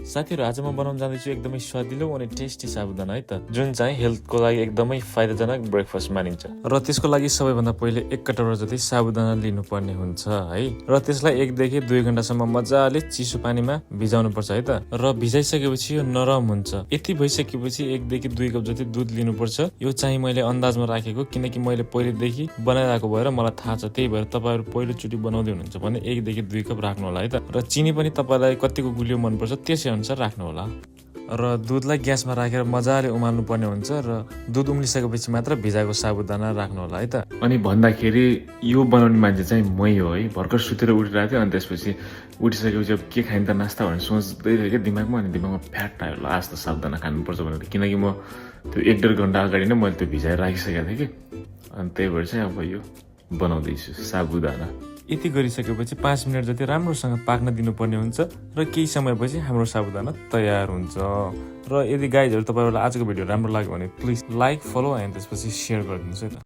साथीहरु आज म बनाउन जाँदैछु एकदमै स्वादिलो अनि टेस्टी साबुदाना है त, जुन चाहिँ हेल्थको लागि एकदमै फाइदाजनक ब्रेकफास्ट मानिन्छ। र त्यसको लागि सबैभन्दा पहिले 1 कटोरा जति साबुदाना लिनुपर्ने हुन्छ है। र त्यसलाई 1 देखि 2 घण्टासम्म मजाले चिसो पानीमा भिजाउनु पर्छ है त। र भिजाइसकेपछि यो नरम हुन्छ। यति भइसकेपछि 1 देखि 2 कप जति दुध लिनुपर्छ। यो चाहिँ मैले अन्दाजमा राखेको, किनकि मैले पहिलेदेखि बनाइरहेको भएर मलाई थाहा छ। त्यही भएर तपाईहरु पहिलोचोटी बनाउँदै हुनुहुन्छ भने 1 देखि 2 कप राख्नु होला है त। र चिनी पनि तपाईलाई कतिको गुलियो मनपर्छ त्यसै अनुसार राख्नु होला। र दुधलाई ग्यासमा राखेर मजाले उमाल्नु पर्ने हुन्छ र दुध उम्लिसकेपछि मात्र भिजाएको साबुदाना राख्नु होला है त। अनि भन्दाखेरि यो बनाउने मान्छे चाहिँ मै हो है। भर्खर सुतेर उठिरहेको थियो अनि त्यसपछि उठिसकेपछि अब के खाइन त नास्ता भनेर सोच्दै थिएँ कि दिमागमा। अनि दिमागमा फ्याट आयो, ल आज त साबुदाना खानुपर्छ भनेर, किनकि म त्यो 1-1.5 घण्टा अगाडि नै मैले त्यो भिजाएर राखिसकेको थिएँ कि। अनि त्यही भएर चाहिँ अब यो बनाउँदैछु साबुदाना। यति गरिसकेपछि 5 मिनट जति राम्रोसँग पाक्न दिनुपर्ने हुन्छ र केही समयपछि हाम्रो साबुदाना तयार हुन्छ। र यदि गाइजहरु तपाईहरुलाई आजको भिडियो राम्रो लाग्यो भने प्लिज लाइक, फलो अनि त्यसपछि शेयर गरिदिनुस् है त।